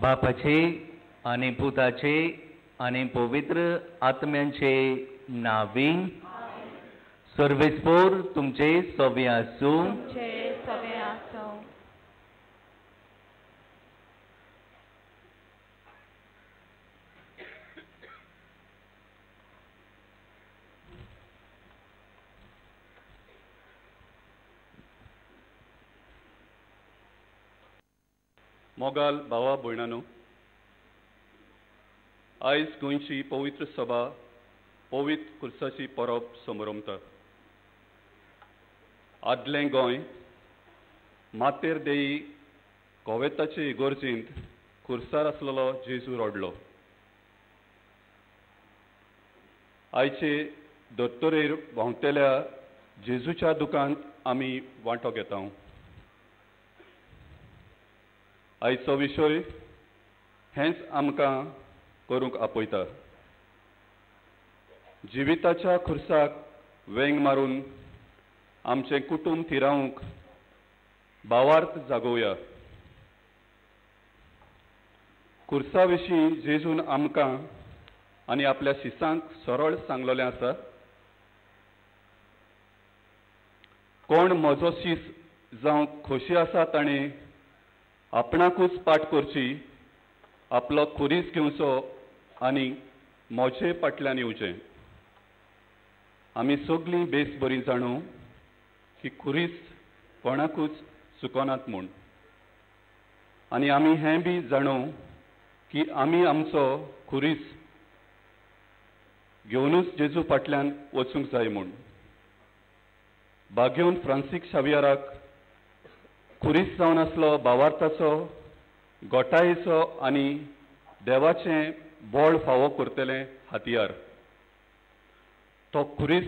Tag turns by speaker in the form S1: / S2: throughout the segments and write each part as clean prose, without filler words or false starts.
S1: बापाचे आणि पुताचे आणि पवित्र आत्म्यांचे नावी सर्वेस्पोर तुमचे सवे आसूं.
S2: मोगाल भावा भयणानो, आयज गोंयची पवित्र सभा पवित्र खुर्साची परब समारंभता. आदलें गोंय मातेर देई कोवेताचे इगोर्जींत खुर्सार आसलेलो जेजू रोडलो. आयचे दोतोरेर भावतेल्या जेजूच्या दुकांत आमी वांटो घेता. आयचो विशय हेंच आमकां करूंक आपयता. जिविताच्या खुर्साक वेंग मारून आमचें कुटुंब थिरावंक भावार्थ जागोवया. खुर्सा विशीं जेजून आमकां आनी आपल्या शिसांक सरळ सांगलेलें आसा. कोण म्हजो शीस जावं खोशी आसा ताणें आपणाकूच पाट करची, आपलो खुरीस घेवचो आनी मोचे फाटल्यान येवचें. आमी सगळीं बेस बरीं जाणू की खुरीस कोणाकूच चुकोनात म्हूण. आनी आमी हें बी जाणू की आमी आमचो खुरीस घेवनूच जेजू फाटल्यान वचूंक जाय म्हूण. बागेवन फ्रांसीस शावियराक खुरीस जावन आसलो भावार्थाचो, गोठायेचो आनी देवाचें बोळ फावो करतलें हातियार. तो खुरीस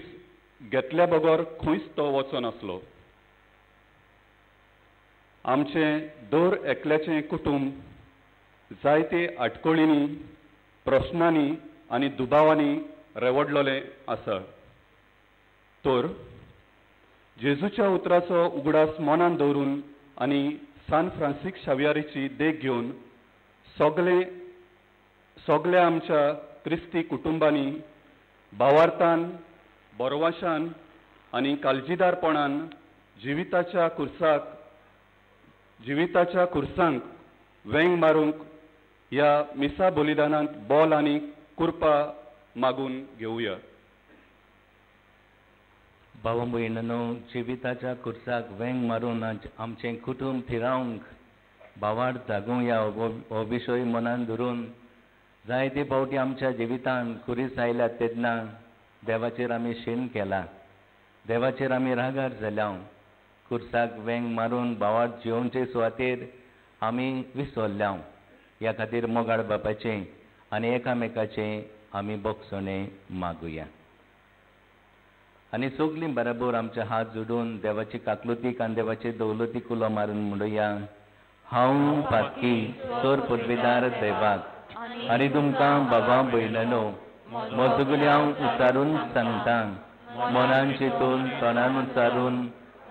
S2: घेतल्या बगर खंयच तो वचो नासलो. आमचें दर एकल्याचें कुटुंब जायते आडखळींनी, प्रश्नांनी आनी दुबावांनी रेवडलोलें आसा. तर जेजूच्या उतराचो उगडास मनान दवरून आनी सान फ्रांसीस शावियाराची देख घेवन सगल्या आमच्या क्रिस्ती कुटुंबांनी भावार्थान, बरवाशान आनी काळजीदारपणान जिविताच्या खुर्सांक वेंग मारूंक ह्या मिसा बलिदानांत बोल आनी कृपा मागून घेवया.
S1: भावा भयणांनो, जिविताच्या खुर्साक वेंग मारून आमचें कुटुंब थिरावंक भावार्थ जागोवया हो विशय मनान धरून जायते फावटी आमच्या जिवितांत खुरीस आयल्यात तेन्ना देवाचेर आमी शीण केला, देवाचेर आमी रागार जाल्या. खुर्साक वेंग मारून भावार्थ जिवोवचे सुवातेर आमी विसरल्या. ह्या खातीर मोगाळ बापाचें आनी एकामेकाचें आमी बोगसणे मागुया. आनी सगलीं बराबर आमचे हात जोडून देवाची काकलुतीक आनी देवाचे दौलतीक उलो मारून म्हणुया. हांव पातकी सोर पदवीदार देवाक आनी तुमकां बाबा भयणांनो, म्हजगुली हांव उचारून सांगता, मनान चिंतून तोंडान उचारून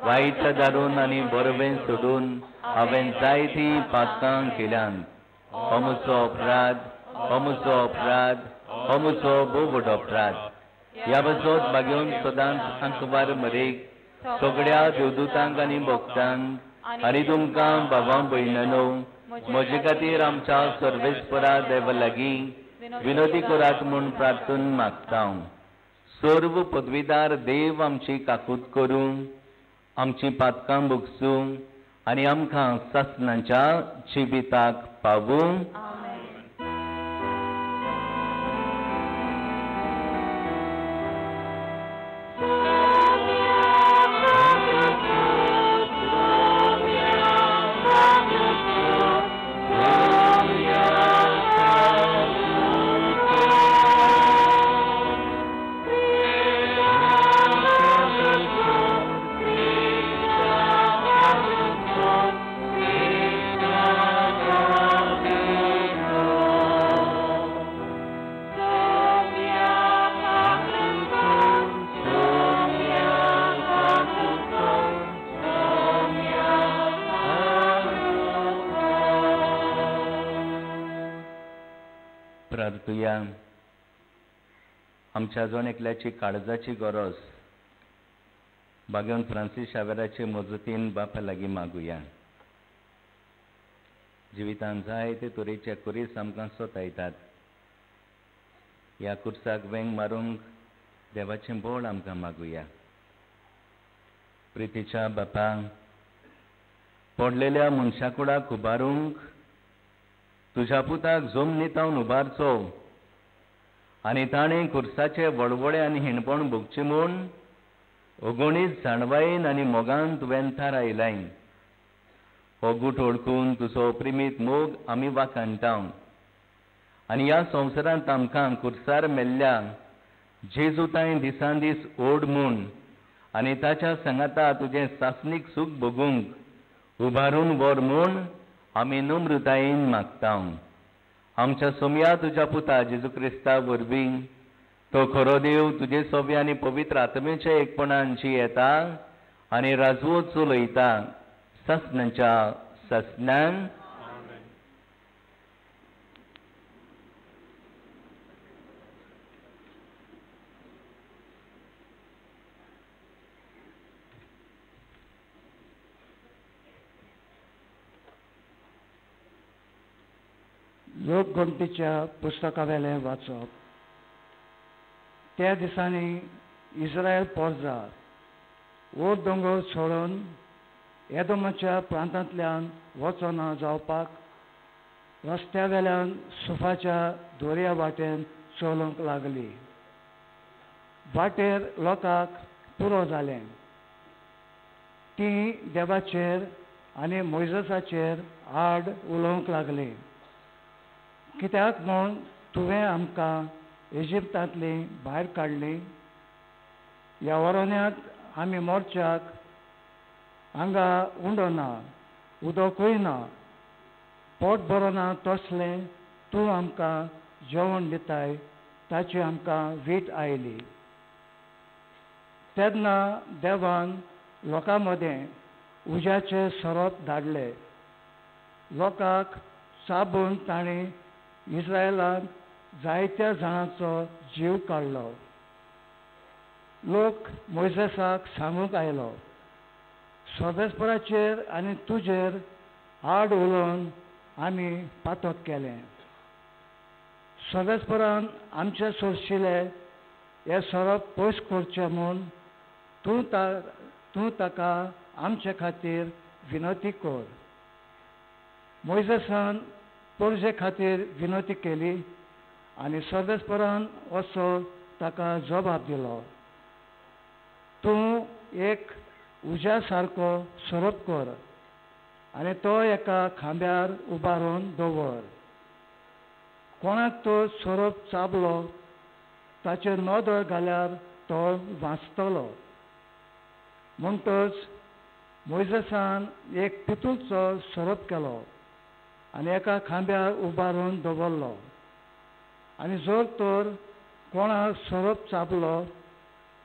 S1: वायट दारून आनी बरवें सोडून हांवें जायतीं पातकां केल्यात. हो म्हजो अपराध, हो म्हजो अपराध, हो म्हजो भोव व्हड अपराध. ह्या बसोत बागेवन सदांच आंकवार मरेक सगळ्या देवदूतांक आनी भक्तांक आनी तुमकां बाबा भयणांनो, म्हजे खातीर आमच्या सर्वेस्परा देवा लागीं विनोदी करात म्हूण प्रार्थून मागता. सर्व पदवीदार देव आमची काकूट करूं, आमची पातकां भोगसूं आनी आमकां सासणाच्या जिविताक पावूं. प्रार्थुया. आमच्या अजून एकल्याची काळजाची गरज भाग्यवन फ्रांसीस शावेराचे मजतीन बापा लागीं मागुया. जिवितांत जाय ते तरेचे कुरीस आमकां सोतायतात. ह्या कुर्साक वेंग मारूंक देवाचें बोळ आमकां मागुया. प्रितीच्या बापा, पडलेल्या मनशा कुडाक उबारूंक तुज्या पुताक जमनीतावन उबारचो आनी ताणें कुर्साचे वळवळे आनी हिणपण भोगचें म्हूण अगणीत जाणवायेन आनी मोगान तुवें थार आयलाय. हो गूट ओळखून तुजो अप्रिमीत मोग आमी वाखाणटाव आनी ह्या संवसारांत आमकां कुर्सार मेल्ल्या जेजू ताईं दिसान दीस ओड म्हूण आनी ताच्या सांगाता तुजें सासणीक सूख भोगूंक उबारून व्हर म्हूण आमी नम्रतायेन मागताव. आमच्या सोमया तुज्या पुता जेजू क्रिस्ता वरवीं तो खरो देव तुजे सोबे आनी पवित्र आत्मेच्या एकपणान जी येता आनी राजवो चलयता ससनांच्या ससनान.
S3: लोक गमतीच्या पुस्तकावेलें वाचप. त्या दिसांनी इस्रायल पोरजा ओर दोंगर सोडून एदोमाच्या प्रांतांतल्यान वचना जावपाक रस्त्या वेल्यान सुफाच्या दोर्या वाटेन चलूंक लागली. वाटेर लोकांक पुरो जालें. ती देवाचेर आनी मोइजेसाचेर आड उलोवंक लागली. कित्याक म्हूण तुवें आमकां इजिप्तांतली भायर काडली. ह्या वरोन्यांत आमी मोर्चाक हांगा उंडो ना, उदकूय ना, पोट भरोना तसलें तूं आमकां जेवण दिताय ताची आमकां वीट आयली. तेन्ना देवान लोकां मदें उज्याचें सोरोप धाडलें. लोकांक चाबून ताणें इस्रायलांत जायत्या जाणांचो जीव काडलो. लोक मोइजेसाक सांगूंक आयलो, सोबेस्पराचेर आनी तुजेर आड उलोवन आमी पातक केलें. सोबेस्परान आमचे सोरशिल्लें हें सोरोप पयस करचें म्हूण तूं ताका आमचे खातीर विनोती कर. मोइजेसान पोरजे खातीर विनोती केली आनी सोबेस्परान असो ताका जबाब दिलो. तूं एक उज्या सारको सोरोप कर आनी तो एका खांब्यार उबारून दवर. कोणाक तो सोरोप चाबलो ताचेर नदर घाल्यार तो वाचतलो. म्हणटच मोइजेसान एक पितूलचो सोरोप केलो आनी एका खांब्यार उबारून दवरलो. आनी जर तर कोणाक सोरोप चाबलो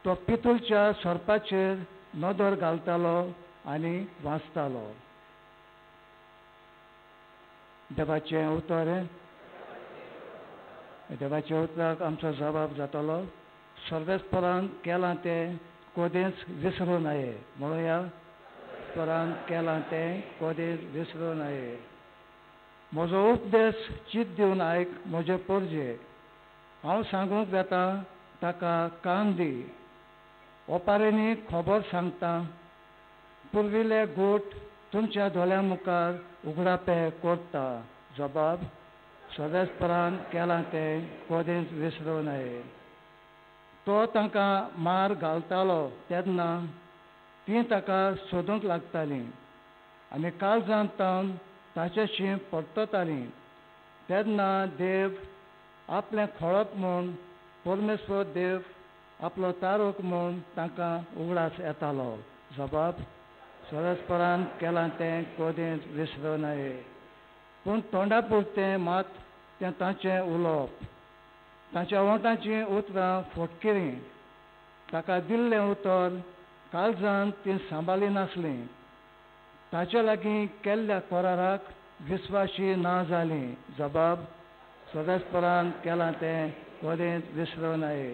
S3: तो पितूलच्या सोरपाचेर नदर घालतालो आनी वाचतालो. देवाचें उतर. देवाच्या उतराक आमचो जबाब जातलो. सर्वेस्परान केलां तें कोदेंच विसरूं नये. म्हणुया, परान केलां तें कोदेंच विसरूं नये. म्हजो उपदेश चित दिवन आयक म्हजे पोरजे. हांव सांगूंक येता ताका कान दी. ओपारेंनी खबर सांगता. पुर्विल्ले गूट तुमच्या दोळ्यां मुखार उगडापे करता. जबाब, सोबेस्परान केलां तें कोदेंच विसरूं नये. तो तांकां मार घालतालो तेन्ना तीं ताका सोदूंक लागतालीं आनी काळजांत तावन ताचेशी परततालीं. तेन्ना देव आपलें खळप म्हूण परमेश्वर देव आपलो तारोक म्हूण तांकां उगडास येतालो. जबाब, सोबेस्परान केलां तें कोदेंच विसरूं नये. पूण तोंडा पुरतें मात तें ताचें उलोवप. ताच्या ओंठाचीं उतरां फोटकिरीं. ताका दिल्लें उतर काळजांत तीं सांबाळी नासलीं. ताचे लागीं केल्ल्या कराराक विस्वाशी ना जालीं. जबाब, सदांचपरान केलां तें कधीच विसरूं नये.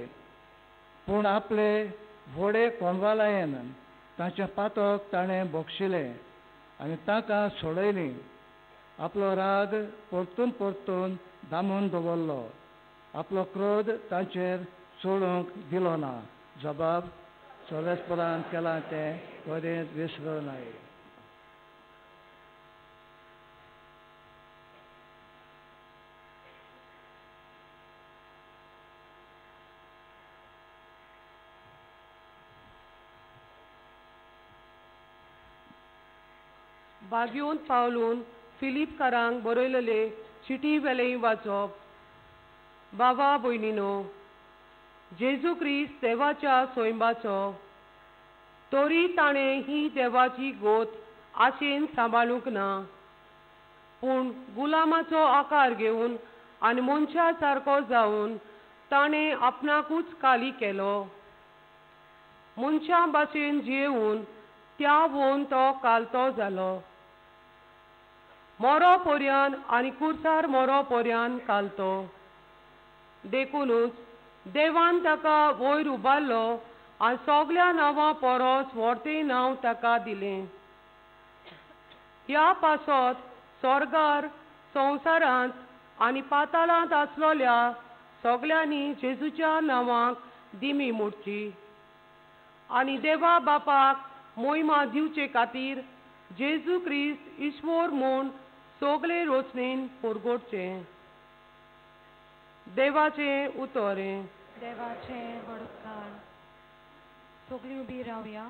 S3: पूण आपले व्हडे कोंबालायेन तांचें पातक ताणें बोगशिलें आनी तांकां सोडयलीं. आपलो राग परतून परतून दामून दवरलो. आपलो क्रोध तांचेर सोडूंक दिलो ना. जबाब सदांचपरान केलां तें कधीच विसरूं नये.
S4: बागयोन पावलून फिलिपकारांक बरयलेले चिटी वेलें वाचप. बाबा भयणीनो, जेजू क्रिस्त देवाच्या सोयंबाचो, तरी ताणें ही देवाची गोत आशेन सांबाळूंक ना, पूण गुलामाचो आकार घेवन आनी मनशा सारको जावन ताणें आपणाकूच काली केलो. मनशा भाशेन जियेवून त्या भोवन तो कालतो जालो. मोरो पर्यान आनी कुर्सार मोरो पर्यान कालतो. देखूनच देवान ताका वयर उबारलो आनी सगल्या नांवां परस व्हडतें नांव ताका दिलें. ह्या पासत स्वर्गार, संवसारांत आनी पाताळांत आसलोल्या सगल्यांनी जेजूच्या नांवाक दिमी मोडची आनी देवा बापाक मोहिमा दिवचे खातीर जेजू क्रिस्त ईश्वर म्हूण सगळे रचनेन परगोडचें. देवाचें उतोरें.
S5: देवाचें बडकार. सगळीं उबी रावया.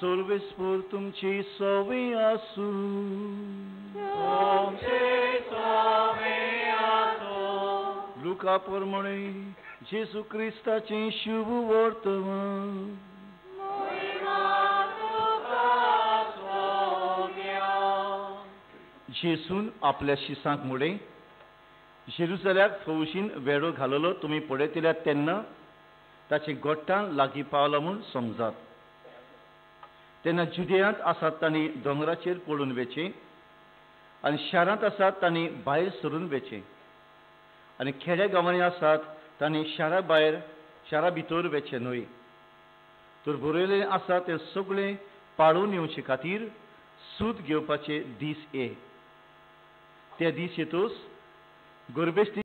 S3: सर्वेस्पर तुमची सवय आसूं. लुका प्रमाणे जेजू क्रिस्ताचें शुभ वर्तमान. जेजून आपल्या शिसांक मुडे जेरुसल्याक फौशीन वेडो घाललो तुमी पळयतल्यात तेन्ना ताचें गोट्टां लागीं पावलां म्हूण समजात. तेन्ना जुदेयांत आसात तांणी दोंगराचेर पळून वेचें आनी शारांत आसात तांणी भायर सरून वेचें आनी खेड्या गांवांनी आसात तांणी शारा भितर वेचें न्हय. तर बरयलें आसा तें सगळें पाळून येवचे खातीर सूत घेवपाचे दीस ये. ते दीस येतोच गर्भेस्ती